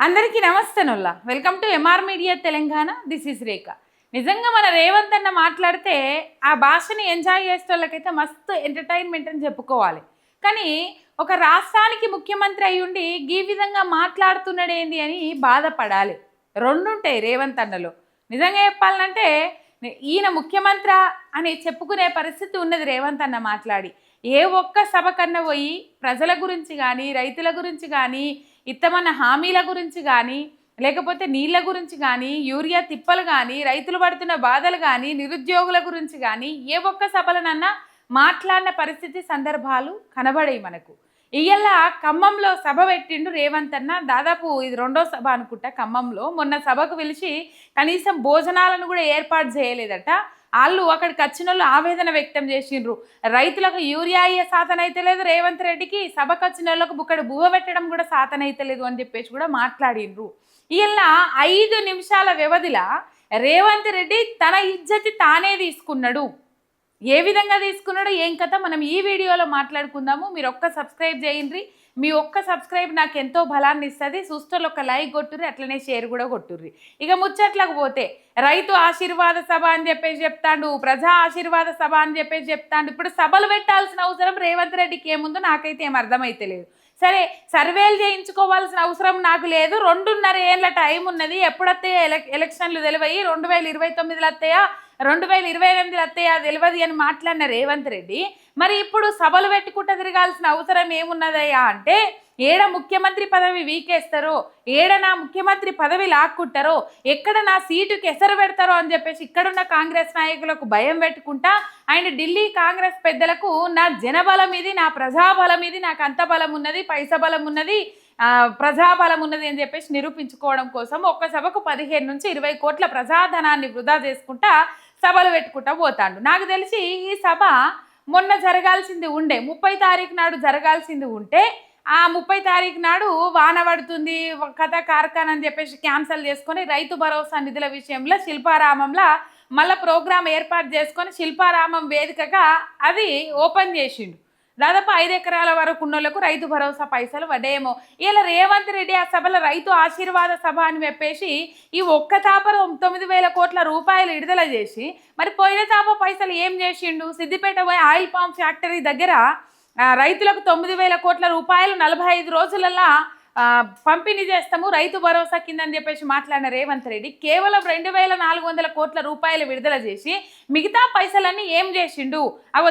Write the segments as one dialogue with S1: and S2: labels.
S1: అందరికీ నమస్తేనుల్లా welcome to MR media Telangana. This is Rekha. నిజంగా మన రేవంత్ అన్న మాట్లాడితే ఆ భాషని ఎంజాయ్ చేసే వాళ్ళకైతే మస్తు ఎంటర్టైన్మెంట్ అని చెప్పుకోవాలి. కానీ ఒక రాష్ట్రానికి ముఖ్యమంత్రి అయ్యుండి ఈ విధంగా మాట్లాడుతున్నాడేంది అని బాధపడాలి. రెండుంటాయి రేవంత్ అన్నలో. నిజంగా చెప్పాలంటే ఈయన ముఖ్యమంత్రి అని చెప్పుకునే పరిస్థితి ఉన్నది రేవంత్ అన్న మాట్లాడి. ఏ ఒక్క సభ కన్నా పోయి ప్రజల గురించి కానీ, రైతుల గురించి కానీ, ఇత్తమన్న హామీల గురించి కానీ, లేకపోతే నీళ్ళ గురించి కానీ, యూరియా తిప్పలు కానీ, రైతులు పడుతున్న బాధలు కానీ, నిరుద్యోగుల గురించి కానీ ఏ ఒక్క సభలనన్నా మాట్లాడిన పరిస్థితి సందర్భాలు కనబడాయి మనకు. ఇయ్యాల ఖమ్మంలో సభ పెట్టిండు రేవంత్ అన్న. దాదాపు ఇది రెండో సభ అనుకుంటా ఖమ్మంలో. మొన్న సభకు పిలిచి కనీసం భోజనాలను కూడా ఏర్పాటు చేయలేదట. వాళ్ళు అక్కడికి వచ్చిన వాళ్ళు ఆవేదన వ్యక్తం చేసిండ్రు. రైతులకు యూరియా అయ్యే సాధన అయితే లేదు, రేవంత్ రెడ్డికి సభకు వచ్చిన వాళ్ళకు బుక్కడు బువ్వ పెట్టడం కూడా సాధన అయితే లేదు అని చెప్పేసి కూడా మాట్లాడిండ్రు. ఇలా 5 నిమిషాల వ్యవధిలో రేవంత్ రెడ్డి తన ఇజ్జతి తానే తీసుకున్నాడు. ఏ విధంగా తీసుకున్నాడో ఏం కథ మనం ఈ వీడియోలో మాట్లాడుకుందాము. మీరు ఒక్క సబ్స్క్రైబ్ చేయండి. మీ ఒక్క సబ్స్క్రైబ్ నాకు ఎంతో బలాన్ని ఇస్తుంది. చూస్తూ ఒక లైక్ కొట్టుర్రి, అట్లనే షేర్ కూడా కొట్టుర్రి. ఇక ముచ్చట్లకు పోతే రైతు ఆశీర్వాద సభ అని చెప్పేసి చెప్తాడు, ప్రజా ఆశీర్వాద సభ అని చెప్పేసి చెప్తాడు. ఇప్పుడు సభలు పెట్టాల్సిన అవసరం రేవంత్ రెడ్డికి ఏముందో నాకైతే ఏం అర్థమైతే లేదు. సరే, సర్వేలు చేయించుకోవాల్సిన అవసరం నాకు లేదు. 2.5 ఏళ్ళ టైం ఉన్నది. ఎప్పుడొస్తాయో ఎలక్షన్లు తెలివయి, 2029లో వస్తాయా 2028లో వస్తాయా తెలియదు అని మాట్లాడిన రేవంత్ రెడ్డి మరి ఇప్పుడు సభలు పెట్టుకుంటూ తిరగాల్సిన అవసరం ఏమున్నదయ్యా అంటే, ఏడ ముఖ్యమంత్రి పదవి వీకేస్తారో, ఏడ నా ముఖ్యమంత్రి పదవి లాక్కుంటారో, ఎక్కడ నా సీటుకి ఎసరు పెడతారో అని చెప్పేసి ఇక్కడున్న కాంగ్రెస్ నాయకులకు భయం పెట్టుకుంటా ఆయన ఢిల్లీ కాంగ్రెస్ పెద్దలకు నా జనబలం ఇది, నా ప్రజాబలం ఇది, నాకు అంత బలం ఉన్నది, పైసా బలం ఉన్నది, ప్రజాబలం ఉన్నది అని చెప్పేసి నిరూపించుకోవడం కోసం ఒక్క సభకు 15 నుంచి 20 కోట్ల ప్రజాధనాన్ని వృధా చేసుకుంటా సభలు పెట్టుకుంటా పోతాడు. నాకు తెలిసి ఈ సభ మొన్న జరగాల్సింది ఉండే 30 తారీఖు నాడు జరగాల్సింది ఉంటే ఆ 30 తారీఖు నాడు వాన పడుతుంది కథ కార్ఖానా అని చెప్పేసి క్యాన్సల్ చేసుకొని రైతు భరోసా నిధుల విషయంలో శిల్పారామంలో మళ్ళీ ప్రోగ్రాం ఏర్పాటు చేసుకొని శిల్పారామం వేదికగా అది ఓపెన్ చేసిండు. దాదాపు 5 ఎకరాల వరకు ఉన్నోళ్లకు రైతు భరోసా పైసలు పడ్డాయేమో. ఇలా రేవంత్ రెడ్డి ఆ సభలో రైతు ఆశీర్వాద సభ అని చెప్పేసి ఈ ఒక్క తాపరు 9,000 కోట్ల రూపాయలు విడుదల చేసి మరి పోయిన తాప పైసలు ఏం చేసిండు? సిద్దిపేట పోయి ఆయిల్ పామ్ ఫ్యాక్టరీ దగ్గర రైతులకు 9,000 కోట్ల రూపాయలు 45 రోజులల్లా పంపిణీ చేస్తాము రైతు భరోసా కింద అని చెప్పేసి మాట్లాడిన రేవంత్ రెడ్డి కేవలం 2,400 కోట్ల రూపాయలు విడుదల చేసి మిగతా పైసలన్నీ ఏం చేసిండు?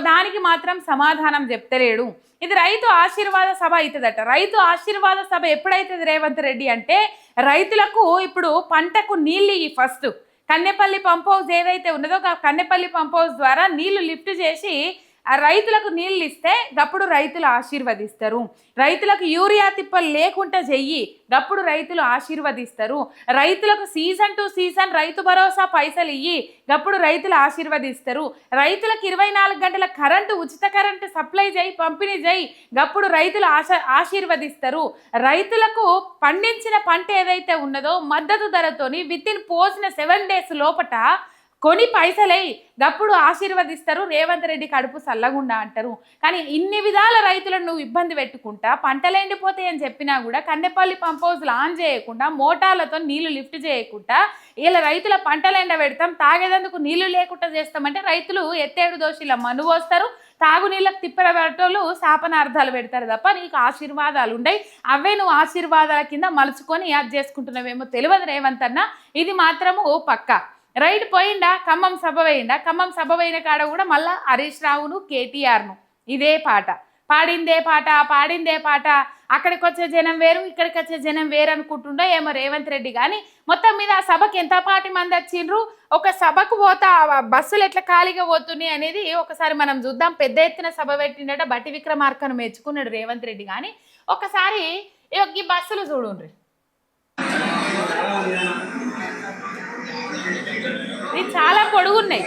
S1: దానికి మాత్రం సమాధానం చెప్తలేడు. ఇది రైతు ఆశీర్వాద సభ అవుతుందట. రైతు ఆశీర్వాద సభ ఎప్పుడైతుంది రేవంత్ రెడ్డి అంటే, రైతులకు ఇప్పుడు పంటకు నీళ్ళు ఫస్ట్ కన్నెపల్లి పంప్ హౌస్ ఏదైతే ఉన్నదో కన్నెపల్లి పంప్ హౌస్ ద్వారా నీళ్లు లిఫ్ట్ చేసి ఆ రైతులకు నీళ్ళు ఇస్తే గప్పుడు రైతులు ఆశీర్వదిస్తారు. రైతులకు యూరియా తిప్పలు లేకుండా చెయ్యి, గప్పుడు రైతులు ఆశీర్వదిస్తారు. రైతులకు season to season Rythu Bharosa పైసలు ఇయ్యి, గప్పుడు రైతులు ఆశీర్వదిస్తారు. రైతులకు 24 గంటల కరెంటు ఉచిత కరెంటు సప్లై చేయి, పంపిణీ చేయి, గప్పుడు రైతులు ఆశీర్వదిస్తారు. రైతులకు పండించిన పంట ఏదైతే ఉన్నదో మద్దతు ధరతోని వితిన్ పోసిన 7 days లోపట కొని పైసలై గప్పుడు ఆశీర్వదిస్తారు. రేవంత్ రెడ్డి కడుపు సల్లగుండా అంటారు. కానీ ఇన్ని విధాల రైతులను నువ్వు ఇబ్బంది పెట్టుకుంటా పంటలు ఎండిపోతాయి అని చెప్పినా కూడా కన్నెపల్లి పంప్ హౌస్లు ఆన్ చేయకుండా మోటార్లతో నీళ్లు లిఫ్ట్ చేయకుండా ఇలా రైతుల పంటలు ఎండ పెడతాం, తాగేదందుకు నీళ్లు లేకుండా చేస్తామంటే రైతులు ఎత్తేడు దోషిలా మను పోస్తారు. తాగునీళ్ళకు తిప్పల పెట్టోళ్ళు శాపనార్థాలు పెడతారు తప్ప నీకు ఆశీర్వాదాలు ఉండయి. అవే నువ్వు ఆశీర్వాదాల కింద మలుచుకొని యాద్ చేసుకుంటున్నావేమో తెలియదు రేవంత్ అన్న. ఇది మాత్రము పక్కా. రైట్ పోయిండా ఖమ్మం సభ వేయిండా. ఖమ్మం సభ వేయిన కాడ కూడా మళ్ళీ హరీష్ రావును కేటీఆర్ను ఇదే పాట పాడిందే పాట. అక్కడికి వచ్చే జనం వేరు, ఇక్కడికి వచ్చే జనం వేరు అనుకుంటుండో ఏమో రేవంత్ రెడ్డి. కానీ మొత్తం మీద ఆ సభకి ఎంత పాటి మంది వచ్చిండ్రు, ఒక సభకు పోతా బస్సులు ఎట్లా ఖాళీగా పోతున్నాయి అనేది ఒకసారి మనం చూద్దాం. పెద్ద ఎత్తున సభ పెట్టిండట, బట్టి విక్రమార్కను మెచ్చుకున్నాడు రేవంత్ రెడ్డి. కానీ ఒకసారి ఈ బస్సులు చూడుండ్రి, ఇవి చాలా పొడుగున్నాయి.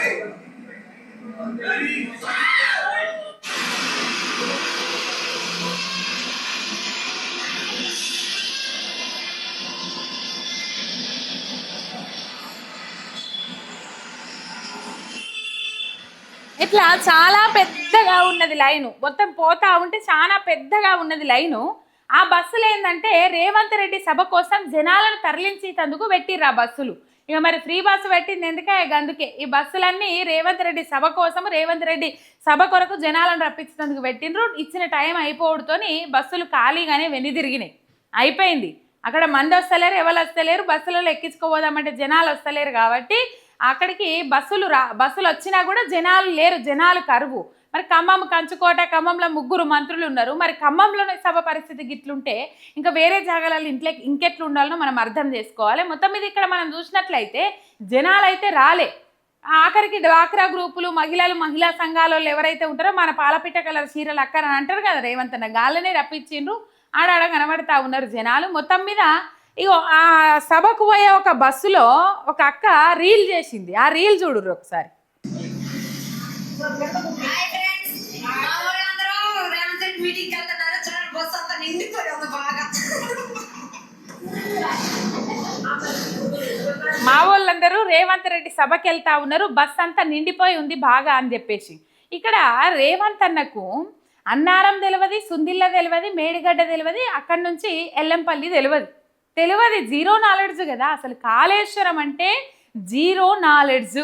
S1: ఇట్లా చాలా పెద్దగా ఉన్నది లైను, మొత్తం పోతా ఉంటే చాలా పెద్దగా ఉన్నది లైను. ఆ బస్సులు ఏంటంటే రేవంత్ రెడ్డి సభ కోసం జనాలను తరలించేందుకు పెట్టిర్రు ఆ బస్సులు. ఇక మరి ఫ్రీ బస్సు పెట్టింది ఎందుకే అందుకే ఈ బస్సులన్నీ రేవంత్ రెడ్డి సభ కోసం రేవంత్ రెడ్డి సభ కొరకు జనాలను రప్పించేందుకు పెట్టిండ్రు. ఇచ్చిన టైం అయిపోవడంతోని బస్సులు ఖాళీగానే వెనుదిరిగినాయి, అయిపోయింది. అక్కడ మంది వస్తలేరు, ఎవరు వస్తలేరు, బస్సులలో ఎక్కించుకోపోదామంటే జనాలు వస్తలేరు కాబట్టి అక్కడికి బస్సులు వచ్చినా కూడా జనాలు లేరు, జనాలు కరువు. మరి ఖమ్మం కంచుకోట, ఖమ్మంలో 3 మంత్రులు ఉన్నారు. మరి ఖమ్మంలోనే సభ పరిస్థితి గిట్లుంటే ఇంకా వేరే జాగాలలో ఇంకెట్లు ఉండాలనో మనం అర్థం చేసుకోవాలి. మొత్తం మీద ఇక్కడ మనం చూసినట్లయితే జనాలు అయితే రాలే. ఆఖరికి డ్వాక్రా గ్రూపులు, మహిళా సంఘాల వాళ్ళు ఎవరైతే ఉంటారో మన పాలపిట్ట కలర్ చీరలు అక్కర అని అంటారు కదా రేవంత్ అన్న, గాళ్ళనే రప్పించిండ్రు. ఆడాడ కనబడతా ఉన్నారు జనాలు. మొత్తం మీద ఇగో ఆ సభకు పోయే ఒక బస్సులో ఒక అక్క రీల్ చేసింది. ఆ రీల్ చూడుర్రు ఒకసారి. మా వాళ్ళందరూ రేవంత్ రెడ్డి సభకి వెళ్తా ఉన్నారు, బస్ అంతా నిండిపోయి ఉంది బాగా అని చెప్పేసి. ఇక్కడ రేవంత్ అన్నకు అన్నారం తెలియదు, సుందిల్ల తెలియదు, మేడిగడ్డ తెలియదు, అక్కడి నుంచి ఎల్లంపల్లి తెలియదు. జీరో నాలెడ్జ్ కదా అసలు. కాళేశ్వరం అంటే జీరో నాలెడ్జ్.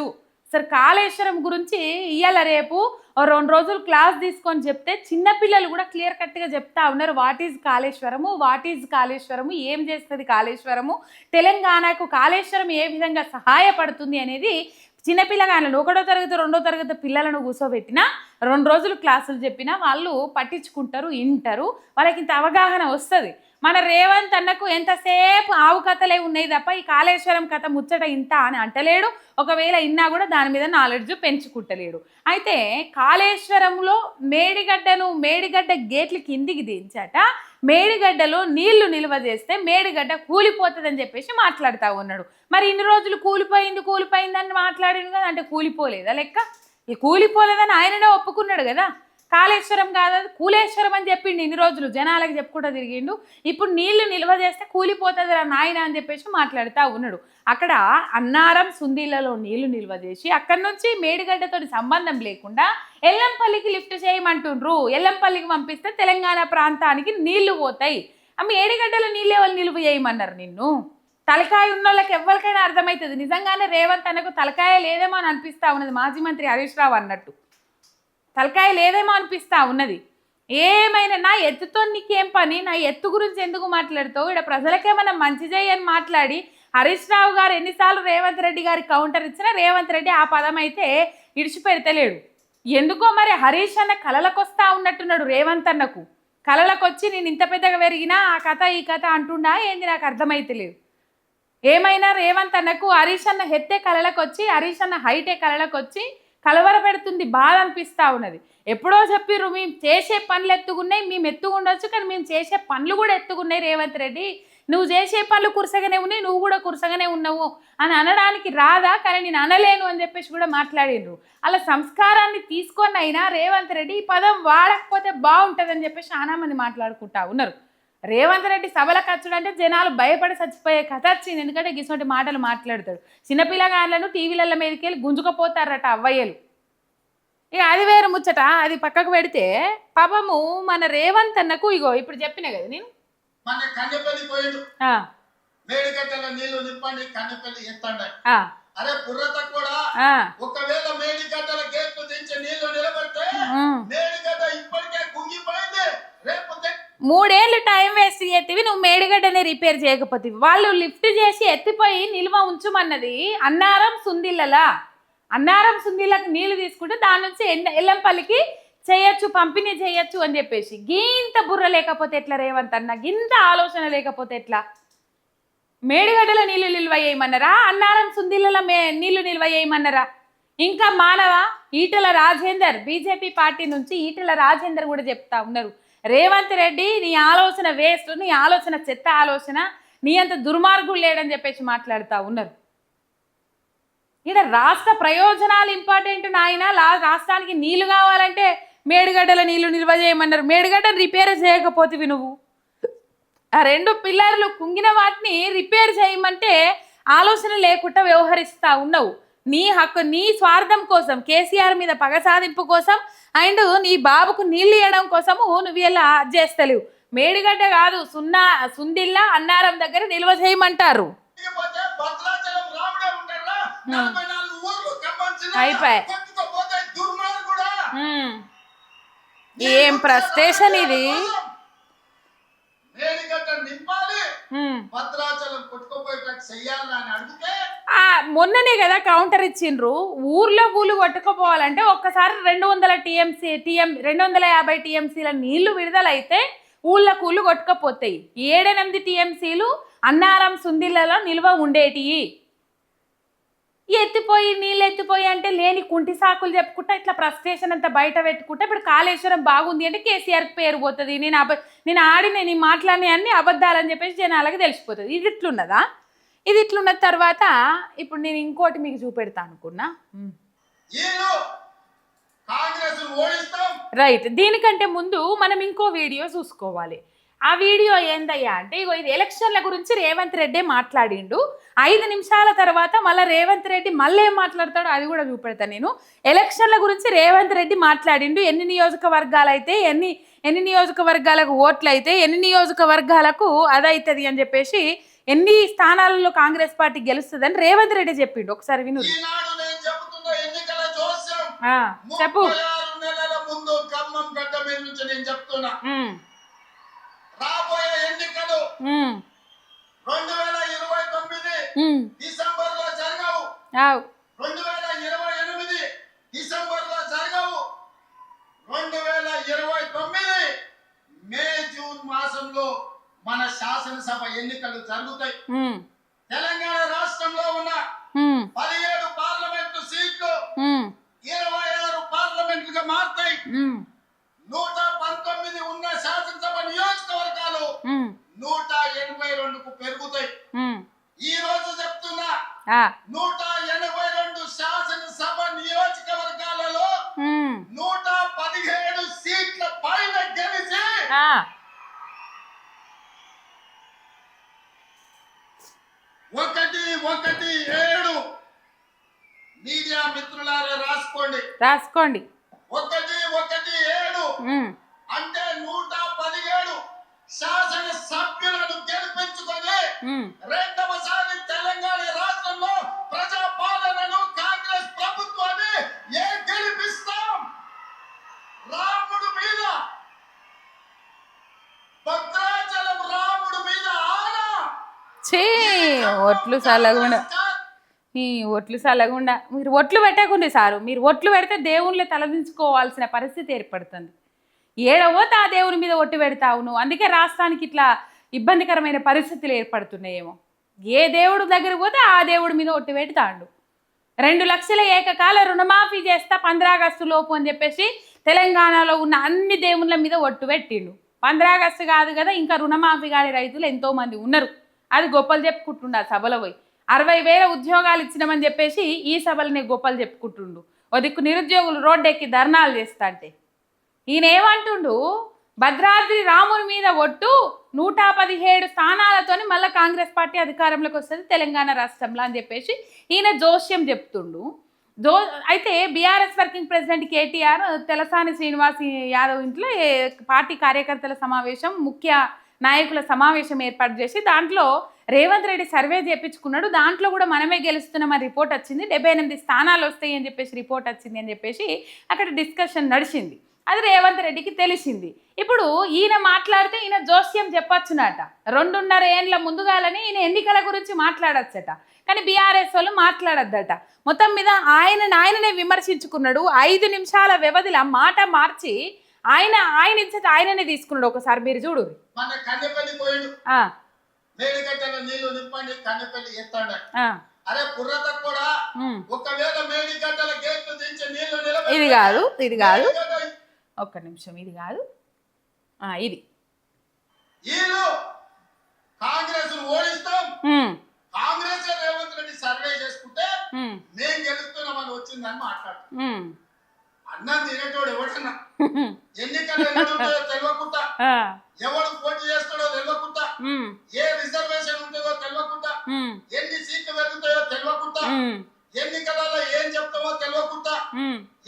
S1: అసలు కాళేశ్వరం గురించి ఇయ్యాల రేపు 2 రోజులు క్లాస్ తీసుకొని చెప్తే చిన్నపిల్లలు కూడా క్లియర్ కట్గా చెప్తా ఉన్నారు. వాట్ ఈజ్ కాళేశ్వరము, ఏం చేస్తుంది కాళేశ్వరము, తెలంగాణకు కాళేశ్వరం ఏ విధంగా సహాయపడుతుంది అనేది చిన్నపిల్లగాళ్ళను 1వ తరగతి 2వ తరగతి పిల్లలను కూర్చోబెట్టినా 2 రోజులు క్లాసులు చెప్పినా వాళ్ళు పట్టించుకుంటారు, వింటారు, వాళ్ళకి ఇంత అవగాహన వస్తుంది. మన రేవంత్ అన్నకు ఎంతసేపు ఆవు కథలే ఉన్నాయి తప్ప ఈ కాళేశ్వరం కథ ముచ్చట ఇంత అని అంటలేడు. ఒకవేళ ఇన్నా కూడా దాని మీద నాలెడ్జ్ పెంచుకుంటలేడు. అయితే కాళేశ్వరంలో మేడిగడ్డ గేట్లు కిందికి దించాట, మేడిగడ్డలో నీళ్లు నిల్వ చేస్తే మేడిగడ్డ కూలిపోతుందని చెప్పేసి మాట్లాడుతూ ఉన్నాడు. మరి ఇన్ని రోజులు కూలిపోయిందని మాట్లాడింది కదా, అంటే కూలిపోలేదా లెక్క? ఈ కూలిపోలేదని ఆయననే ఒప్పుకున్నాడు కదా. కాళేశ్వరం కాదు కూలేశ్వరం అని చెప్పిండు, ఇన్ని రోజులు జనాలకు చెప్పుకుంటూ తిరిగిండు. ఇప్పుడు నీళ్లు నిల్వ చేస్తే కూలిపోతుంది రా నాయన అని చెప్పేసి మాట్లాడుతూ ఉన్నాడు. అక్కడ అన్నారం సుందీలలో నీళ్లు నిల్వ చేసి అక్కడి నుంచి మేడిగడ్డతో సంబంధం లేకుండా ఎల్లంపల్లికి లిఫ్ట్ చేయమంటుండ్రు. ఎల్లంపల్లికి పంపిస్తే తెలంగాణ ప్రాంతానికి నీళ్లు పోతాయి. ఆ మేడిగడ్డలో నీళ్ళు ఎవరు నిల్వ చేయమన్నారు నిన్ను? తలకాయ ఉన్న వాళ్ళకి ఎవరికైనా అర్థమవుతుంది. నిజంగానే రేవంత్ అన్నకు తలకాయ లేదేమో అని అనిపిస్తూ ఉన్నది. మాజీ మంత్రి హరీష్ రావు అన్నట్టు తలకాయ లేదేమో అనిపిస్తూ ఉన్నది. ఏమైనా నా ఎత్తుతో నీకేం పని, నా ఎత్తు గురించి ఎందుకు మాట్లాడుతావు? ఇక్కడ ప్రజలకేమైనా మంచి చేయని మాట్లాడి హరీష్ రావు గారు ఎన్నిసార్లు రేవంత్ రెడ్డి గారికి కౌంటర్ ఇచ్చినా రేవంత్ రెడ్డి ఆ పదం అయితే ఇడిచిపెడతలేడు. ఎందుకో మరి హరీష్ అన్న కలలకు వస్తూ ఉన్నట్టున్నాడు. రేవంత్ అన్నకు కలలకు వచ్చి నేను ఇంత పెద్దగా పెరిగినా ఆ కథ ఈ కథ అంటుండా ఏంది నాకు అర్థమైతలేదు. ఏమైనా రేవంత్ అన్నకు హరీష్ అన్న హెత్తే కలలకు వచ్చి, హరీష్ అన్న హైటే కలలకు వచ్చి కలవర పెడుతుంది, బాధ అనిపిస్తూ ఉన్నది. ఎప్పుడో చెప్పిర్రు మేము చేసే పనులు ఎత్తుకున్నాయి, మేము ఎత్తుకుండొచ్చు కానీ మేము చేసే పనులు కూడా ఎత్తుకున్నాయి. రేవంత్ రెడ్డి నువ్వు చేసే పనులు కురసగానే ఉన్నాయి, నువ్వు కూడా కురసగానే ఉన్నావు అని అనడానికి రాదా? కానీ నేను అనలేను అని చెప్పేసి కూడా మాట్లాడిండ్రు. అలా సంస్కారాన్ని తీసుకొని అయినా రేవంత్ రెడ్డి ఈ పదం వాడకపోతే బాగుంటుందని చెప్పేసి చాలా మంది మాట్లాడుకుంటా ఉన్నారు. రేవంత్ రెడ్డి సభలకు వచ్చాడంటే జనాలు భయపడి చచ్చిపోయే కథ వచ్చింది. ఎందుకంటే గిసోటి మాటలు మాట్లాడతాడు. చిన్నపిల్లగాళ్ళను టీవీల మీదకి వెళ్ళి గుంజుకపోతారట అవ్వయ్యలు. ఇక అది వేరు ముచ్చట, అది పక్కకు పెడితే పాపము మన రేవంత్ అన్నకు ఇగో ఇప్పుడు చెప్పిన కదా నేను
S2: మేడిగడ్డల నీళ్లు నింపండి, కన్నెపల్లి ఎత్తండి. అరే బుర్రత కూడా ఒకవేళ మేడిగడ్డల గేట్లు దించి నీళ్లు నిలబడితే మేడిగడ్డ ఇప్పటికే కుంగిపోయింది. రేపు
S1: 3 ఏళ్ళు టైం వేస్ట్ చేతివి, నువ్వు మేడిగడ్డని రిపేర్ చేయకపోతే వాళ్ళు లిఫ్ట్ చేసి ఎత్తిపోయి నిల్వ ఉంచుమన్నది అన్నారం సుందిళ్ళకి నీళ్లు తీసుకుంటే దాని నుంచి ఎల్లంపల్లికి చేయొచ్చు, పంపిణీ చేయొచ్చు అని చెప్పేసి. గింత బుర్ర లేకపోతే ఎట్లా రేవంత్ అన్న, గింత ఆలోచన లేకపోతే ఎట్లా? మేడిగడ్డల నీళ్లు నిల్వ చేయమన్నారా, అన్నారం సుందిళ్ళ నీళ్లు నిల్వ చేయమన్నారా? ఇంకా మానవ ఈటెల రాజేందర్ బీజేపీ పార్టీ నుంచి ఈటెల రాజేందర్ కూడా చెప్తా ఉన్నారు, రేవంత్ రెడ్డి నీ ఆలోచన వేస్ట్, నీ ఆలోచన చెత్త ఆలోచన, నీ అంత దుర్మార్గులు లేడని చెప్పేసి మాట్లాడుతూ ఉన్నారు. ఇక్కడ రాష్ట్ర ప్రయోజనాలు ఇంపార్టెంట్ నాయన. రాష్ట్రానికి నీళ్లు కావాలంటే మేడిగడ్డల నీళ్లు నిల్వ చేయమన్నారు. మేడిగడ్డను రిపేర్ చేయకపోతేవి నువ్వు. ఆ 2 పిల్లర్లు కుంగిన వాటిని రిపేర్ చేయమంటే ఆలోచన లేకుండా వ్యవహరిస్తూ ఉన్నావు. నీ హక్కు, నీ స్వార్థం కోసం, కేసీఆర్ మీద పగ సాధింపు కోసం అండ్ నీ బాబుకు నీళ్ళు ఇవ్వడం కోసము నువ్వు ఇలా చేస్తలేవు. మేడిగడ్డ కాదు, సుందిల్లా అన్నారం దగ్గర నిల్వ చేయమంటారు.
S2: లేకపోతే భద్రాచలం రాముడే ఉంటారా? 44 ఊర్లు ఖమ్మం జిల్లా
S1: అయిపోయి
S2: కొట్టుకుపోతే దుర్మార్గుడా.
S1: ఏం ప్రస్టేషన్ ఇది.
S2: మేడిగడ్డ నింపాలి, భద్రాచలం కొట్టుకుపోయేటట్టు చెయ్యాలని అని అడిగితే
S1: మొన్ననే కదా కౌంటర్ ఇచ్చిండ్రు. ఊర్లో పూలు కొట్టుకుపోవాలంటే ఒక్కసారి 250 టీఎంసీల నీళ్లు విడుదలైతే ఊళ్ళ కూళ్ళు కొట్టుకపోతాయి. 7-8 టీఎంసీలు అన్నారం సుందిళ్లలో నిల్వ ఉండేటివి. నీళ్ళు ఎత్తిపోయి అంటే లేని కుంటి సాకులు చెప్పుకుంటా ఇట్లా ఫ్రస్ట్రేషన్ అంతా బయట పెట్టుకుంటా ఇప్పుడు కాళేశ్వరం బాగుంది అంటే కేసీఆర్కి పేరు పోతుంది. నేను మాట్లాడిన అన్ని అబద్ధాలని చెప్పేసి జనాలకు తెలిసిపోతుంది. ఇది ఇట్లున్నదా? ఇది ఇట్లున్న తర్వాత ఇప్పుడు నేను ఇంకోటి మీకు చూపెడతా అనుకున్నా. రైట్, దీనికంటే ముందు మనం ఇంకో వీడియో చూసుకోవాలి. ఆ వీడియో ఏందయ్యా అంటే ఇది ఎలక్షన్ల గురించి రేవంత్ రెడ్డి మాట్లాడిండు. 5 నిమిషాల తర్వాత మళ్ళీ రేవంత్ రెడ్డి మళ్ళీ ఏం మాట్లాడతాడో అది కూడా చూపెడతాను నేను. ఎలక్షన్ల గురించి రేవంత్ రెడ్డి మాట్లాడిండు. ఎన్ని నియోజకవర్గాలు అయితే ఎన్ని నియోజకవర్గాలకు ఓట్లు అయితే ఎన్ని నియోజకవర్గాలకు అదవుతుంది అని చెప్పేసి ఎన్ని స్థానాలలో కాంగ్రెస్ పార్టీ గెలుస్తుందని రేవంత్ రెడ్డి చెప్పిండు. ఒకసారి విను. చెప్పు.
S2: రాబోయే ఎన్నికలు 2029 డిసెంబర్ లో జరగవు, 2028 డిసెంబర్ లో జరగవు, 2029 మే జూన్ మాసంలో మన శాసనసభ ఎన్నికలు జరుగుతాయి. తెలంగాణ రాష్ట్రంలో ఉన్న 17 పార్లమెంటు సీట్లు 26 పార్లమెంట్లుగా మారుతాయి. 119 ఉన్న శాసనసభ నియోజకవర్గాలు 182కు పెరుగుతాయి. ఈ రోజు చెప్తున్నా 182 శాసనసభ నియోజకవర్గాలలో 117 సీట్ల పైన గెలిచి 117 మీడియా మిత్రులారా రాసుకోండి 117 అంటే 117 శాసన సభ్యులను గెలిపించుకొని రెండవసారి తెలంగాణ రాష్ట్రంలో ప్రజాపాలనను కాంగ్రెస్ ప్రభుత్వాన్ని గెలిపిస్తాం. రాముడు మీద భద్రాచలం రాముడు మీద
S1: ఒట్లు సలగుండా మీరు ఒట్లు పెట్టకుండి సారు. మీరు ఒట్లు పెడితే దేవుళ్ళే తలదించుకోవాల్సిన పరిస్థితి ఏర్పడుతుంది. ఏడవోతే ఆ దేవుని మీద ఒట్టు పెడతావు నువ్వు. అందుకే రాష్ట్రానికి ఇట్లా ఇబ్బందికరమైన పరిస్థితులు ఏర్పడుతున్నాయేమో. ఏ దేవుడు దగ్గర పోతే ఆ దేవుడి మీద ఒట్టు పెడతాడు. 2 లక్షల ఏకకాల రుణమాఫీ చేస్తా 15 ఆగస్టు లోపు అని చెప్పేసి తెలంగాణలో ఉన్న అన్ని దేవుళ్ళ మీద ఒట్టు పెట్టిండు. 15 ఆగస్టు కాదు కదా, ఇంకా రుణమాఫీ కాని రైతులు ఎంతోమంది ఉన్నారు. అది గొప్పలు చెప్పుకుంటుండు. ఆ సభలో పోయి 60,000 ఉద్యోగాలు ఇచ్చినామని చెప్పేసి ఈ సభలని గొప్పలు చెప్పుకుంటుండు. ఓ దిక్కు నిరుద్యోగులు రోడ్డెక్కి ధర్నాలు చేస్తా అంటే ఈయన ఏమంటుండు, భద్రాద్రి రాముని మీద ఒట్టు 117 స్థానాలతోని మళ్ళీ కాంగ్రెస్ పార్టీ అధికారంలోకి వస్తుంది తెలంగాణ రాష్ట్రంలో అని చెప్పేసి ఈయన జోస్యం చెప్తుండు. అయితే BRS working president KTR Talasani Srinivas Yadav ఇంట్లో పార్టీ కార్యకర్తల సమావేశం, ముఖ్య నాయకుల సమావేశం ఏర్పాటు చేసి దాంట్లో రేవంత్ రెడ్డి సర్వే చేయించుకున్నాడు. దాంట్లో కూడా మనమే గెలుస్తున్నామని రిపోర్ట్ వచ్చింది. 78 స్థానాలు వస్తాయి అని చెప్పేసి రిపోర్ట్ వచ్చింది అని చెప్పేసి అక్కడ డిస్కషన్ నడిచింది. అది రేవంత్ రెడ్డికి తెలిసింది. ఇప్పుడు ఈయన మాట్లాడితే ఈయన జోస్యం చెప్పొచ్చునట. 2.5 ఏండ్ల ముందుగాలని ఈయన ఎన్నికల గురించి మాట్లాడచ్చట. కానీ బీఆర్ఎస్ వాళ్ళు మాట్లాడద్దట. మొత్తం మీద ఆయననే విమర్శించుకున్నాడు. 5 నిమిషాల వ్యవధిలో మాట మార్చి ఆయన ఇచ్చేది ఆయననే తీసుకున్నాడు. ఒకసారి మీరు చూడు.
S2: మేడిగడ్డలో నీళ్లు నింపండి, కన్నెపల్లి ఎత్తండి. అరే బుర్రత కూడా ఒకవేళ మేడిగడ్డల గేట్లు దించి నీళ్లు నిలబడి
S1: ఇది కాదు ఒక్క నిమిషం, ఇది కాదు ఇది
S2: వీళ్ళు కాంగ్రెస్ ఓడిస్తాం, కాంగ్రెస్ రేవంత్ రెడ్డి సర్వే చేసుకుంటే నేను గెలుస్తున్నామని వచ్చిందని మాట్లాడు. అన్నం తినేటోడు ఎవడన్నా ఎన్నికలు ఎన్నుంటాయో తెలియకుండా, ఎవడు పోటీ చేస్తాడో తెలియకుండా, ఏ రిజర్వేషన్ ఉంటుందో తెలియకుండా, ఎన్ని సీట్లు పెరుగుతాయో తెలియకుండా, ఎన్నికలలో ఏం చెప్తామో తెలియకుండా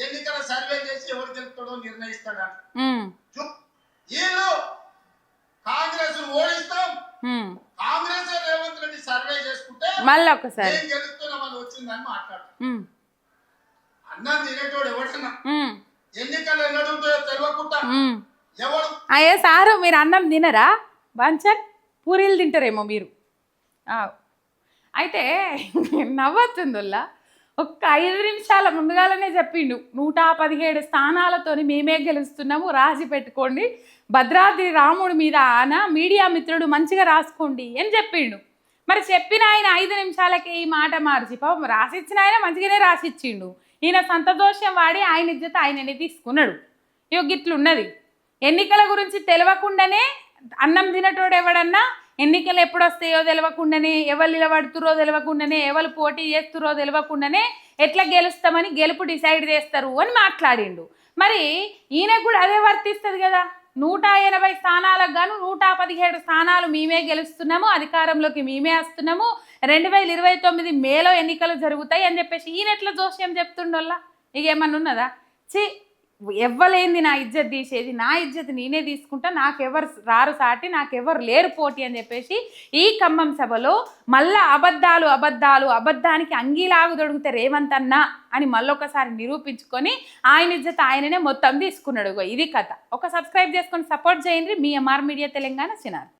S2: ఎన్నికల సర్వే చేసి ఎవరు గెలుస్తాడో నిర్ణయిస్తాడు. వీళ్ళు కాంగ్రెస్ రేవంత్ రెడ్డి సర్వే చేసుకుంటే
S1: మళ్ళీ ఒకసారి
S2: నేను గెలుస్తున్నామని వచ్చిందని మాట్లాడతాను. అన్నం తినేటోడు ఎవడన్నా ఎన్నికలు ఎన్నడుంటాయో తెలియకుండా ఎవడు
S1: అయ్యే సారు మీరు అన్నం తినరా బాంచన్ పూరీలు తింటారేమో మీరు. అయితే నవ్వుతుందిల్లా ఒక్క 5 నిమిషాల ముందుగానే చెప్పిండు 117 స్థానాలతోని మేమే గెలుస్తున్నాము, రాసి పెట్టుకోండి, భద్రాద్రి రాముడి మీద ఆన, మీడియా మిత్రుడు మంచిగా రాసుకోండి అని చెప్పిండు. మరి చెప్పిన ఆయన 5 నిమిషాలకే ఈ మాట మార్చి పాపం రాసిచ్చిన ఆయన మంచిగానే రాసిచ్చిండు. ఈయన సంతదోషం వాడి ఆయన ఇజ్జత ఆయననే తీసుకున్నాడు. ఇగో గిట్లున్నది. ఎన్నికల గురించి తెలియకుండానే అన్నం తినటోడు ఎవడన్నా ఎన్నికలు ఎప్పుడు వస్తాయో తెలియకుండానే, ఎవరు నిలబడుతురో తెలియకుండానే, ఎవరు పోటీ చేస్తురో తెలియకుండానే ఎట్లా గెలుస్తామని గెలుపు డిసైడ్ చేస్తారు అని మాట్లాడిండు. మరి ఈయనకు కూడా అదే వర్తిస్తుంది కదా. 180 స్థానాలకు గాను 117 స్థానాలు మేమే గెలుస్తున్నాము, అధికారంలోకి మేమే వస్తున్నాము, 2029 మేలో ఎన్నికలు జరుగుతాయి అని చెప్పేసి ఈయన ఎట్లా జోస్యం చెప్తుండోల్లా. ఇక ఏమన్నా ఉన్నదా? ఎవ్వలేంది నా ఇజ్జత్ తీసేది, నా ఇజ్జత్ నేనే తీసుకుంటా, నాకెవరు రారు సాటి, నాకెవరు లేరు పోటీ అని చెప్పేసి ఈ ఖమ్మం సభలో మళ్ళా అబద్ధానికి అంగీలాగు దొడిగితే రేవంత్ అన్న అని మళ్ళొకసారి నిరూపించుకొని ఆయన ఇజ్జత్ ఆయననే మొత్తం తీసుకున్నాడు. ఇది కథ. ఒక సబ్స్క్రైబ్ చేసుకొని సపోర్ట్ చేయండి. మీ ఎంఆర్ మీడియా తెలంగాణ చిన్నారు.